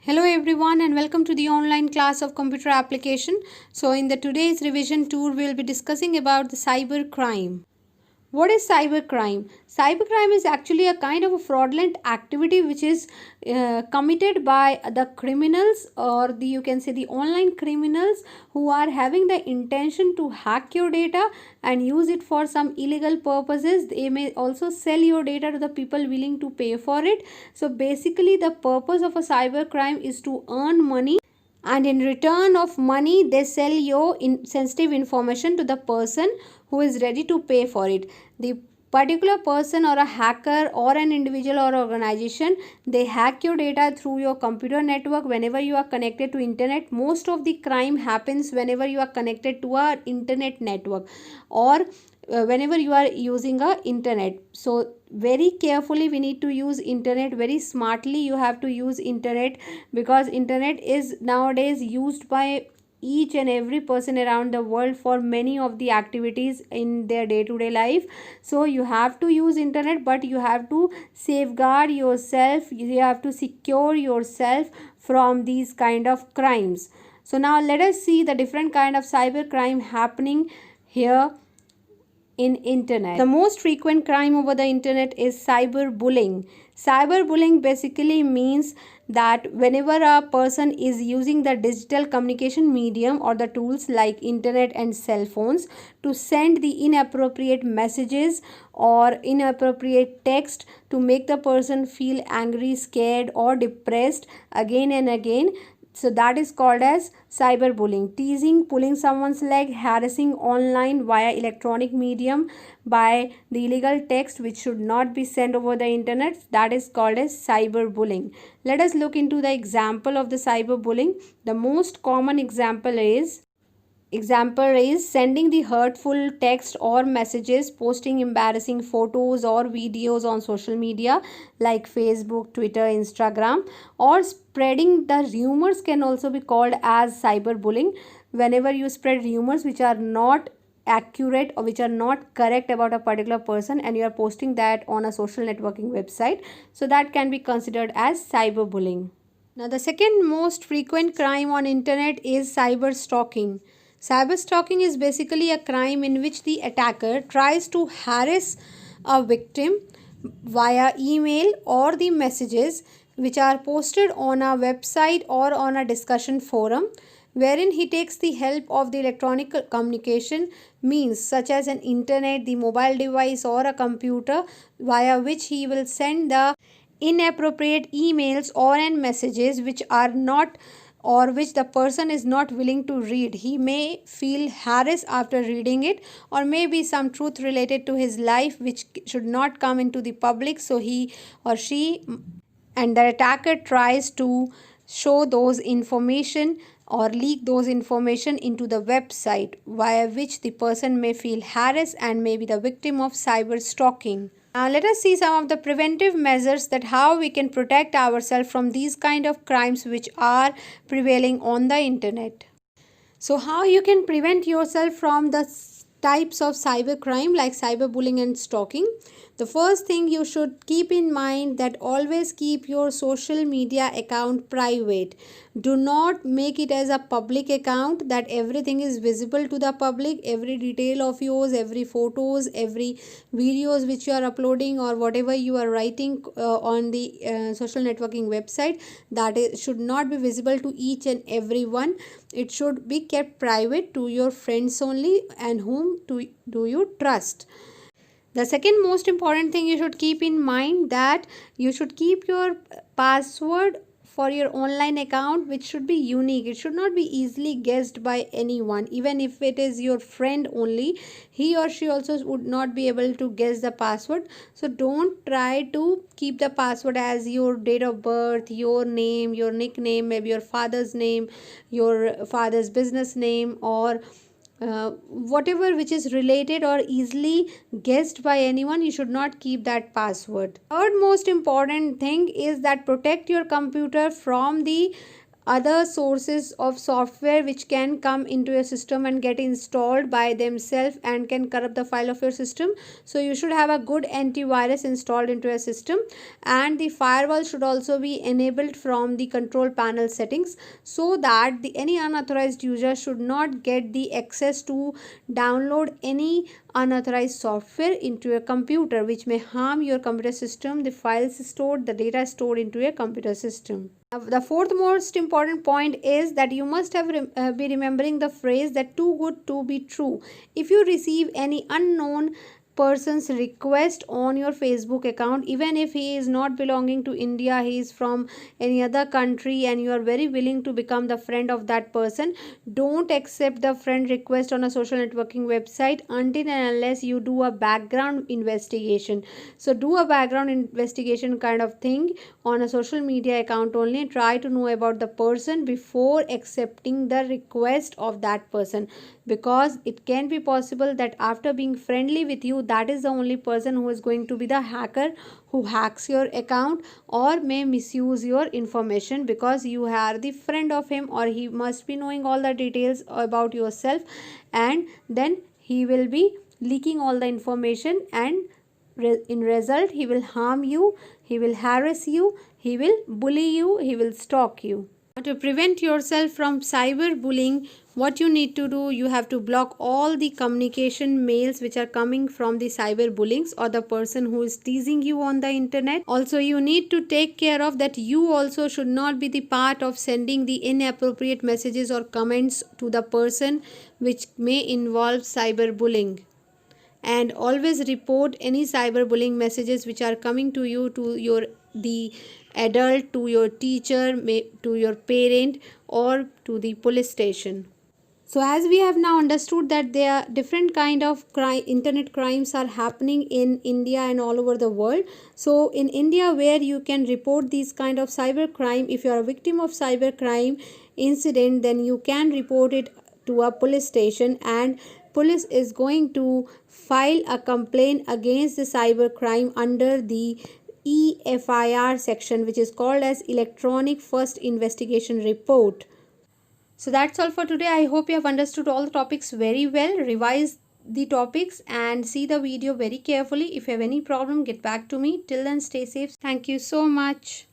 Hello everyone and welcome to the online class of computer application. So in the today's revision tour we'll be discussing about the cyber crime. What is cybercrime? Cybercrime is actually a kind of a fraudulent activity which is committed by the criminals, or you can say the online criminals who are having the intention to hack your data and use it for some illegal purposes. They may also sell your data to the people willing to pay for it. So basically the purpose of a cybercrime is to earn money, and in return of money they sell your sensitive information to the person who is ready to pay for it. The particular person or a hacker or an individual or organization, they hack your data through your computer network whenever you are connected to internet. Most of the crime happens whenever you are connected to a internet network, or whenever you are using a internet. So very carefully we need to use internet, very smartly you have to use internet, because internet is nowadays used by each and every person around the world for many of the activities in their day-to-day life. So you have to use internet, but you have to safeguard yourself, you have to secure yourself from these kind of crimes. So now let us see the different kind of cyber crime happening here in internet. The most frequent crime over the internet is cyberbullying. Cyberbullying basically means that whenever a person is using the digital communication medium or the tools like internet and cell phones to send the inappropriate messages or inappropriate text to make the person feel angry, scared or depressed again and again. So that is called as cyberbullying. Teasing, pulling someone's leg, harassing online via electronic medium by the illegal text which should not be sent over the internet, that is called as cyberbullying. Let us look into the example of the cyberbullying. The most common example is sending the hurtful text or messages, posting embarrassing photos or videos on social media like Facebook, Twitter, Instagram, or spreading the rumors can also be called as cyberbullying. Whenever you spread rumors which are not accurate or which are not correct about a particular person and you are posting that on a social networking website, so that can be considered as cyberbullying. Now the second most frequent crime on internet is cyber stalking. Cyber stalking is basically a crime in which the attacker tries to harass a victim via email or the messages which are posted on a website or on a discussion forum, wherein he takes the help of the electronic communication means such as an internet, the mobile device or a computer, via which he will send the inappropriate emails or and messages which are not, or which the person is not willing to read. He may feel harassed after reading it, or maybe some truth related to his life which should not come into the public, so he or she and the attacker tries to show those information or leak those information into the website, via which the person may feel harassed and may be the victim of cyber stalking. Now let us see some of the preventive measures, that how we can protect ourselves from these kind of crimes which are prevailing on the internet. So how you can prevent yourself from the types of cyber crime like cyberbullying and stalking? The first thing you should keep in mind that always keep your social media account private. Do not make it as a public account that everything is visible to the public. Every detail of yours, every photos, every videos which you are uploading or whatever you are writing on the social networking website, that should not be visible to each and every one. It should be kept private to your friends only and whom do you trust. The second most important thing you should keep in mind, that you should keep your password for your online account which should be unique. It should not be easily guessed by anyone. Even if it is your friend only, he or she also would not be able to guess the password. So don't try to keep the password as your date of birth, your name, your nickname, maybe your father's name, your father's business name, or whatever which is related or easily guessed by anyone. You should not keep that password. Third most important thing is that protect your computer from the other sources of software which can come into your system and get installed by themselves and can corrupt the file of your system. So you should have a good antivirus installed into your system, and the firewall should also be enabled from the control panel settings, so that any unauthorized user should not get the access to download any unauthorized software into your computer, which may harm your computer system, the files stored, the data stored into your computer system. The fourth most important point is that you must have be remembering the phrase that too good to be true. If you receive any unknown person's request on your Facebook account, even if he is not belonging to India, he is from any other country, and you are very willing to become the friend of that person, don't accept the friend request on a social networking website until and unless you do a background investigation. So do a background investigation kind of thing on a social media account only. Try to know about the person before accepting the request of that person, because it can be possible that after being friendly with you, that is the only person who is going to be the hacker who hacks your account or may misuse your information, because you are the friend of him, or he must be knowing all the details about yourself, and then he will be leaking all the information, and in result he will harm you, he will harass you, he will bully you, he will stalk you. To prevent yourself from cyberbullying, what you need to do, you have to block all the communication mails which are coming from the cyberbullies or the person who is teasing you on the internet. Also, you need to take care of that you also should not be the part of sending the inappropriate messages or comments to the person which may involve cyberbullying. And always report any cyberbullying messages which are coming to you, to the adult, to your teacher, to your parent, or to the police station. So as we have now understood that there are different kind of internet crimes are happening in India and all over the world. So in India, where you can report these kind of cyber crime, if you are a victim of cyber crime incident, then you can report it to a police station, and police is going to file a complaint against the cyber crime under the EFIR section, which is called as Electronic First Investigation Report. So that's all for today. I hope you have understood all the topics very well. Revise the topics and see the video very carefully. If you have any problem, get back to me. Till then, stay safe. Thank you so much.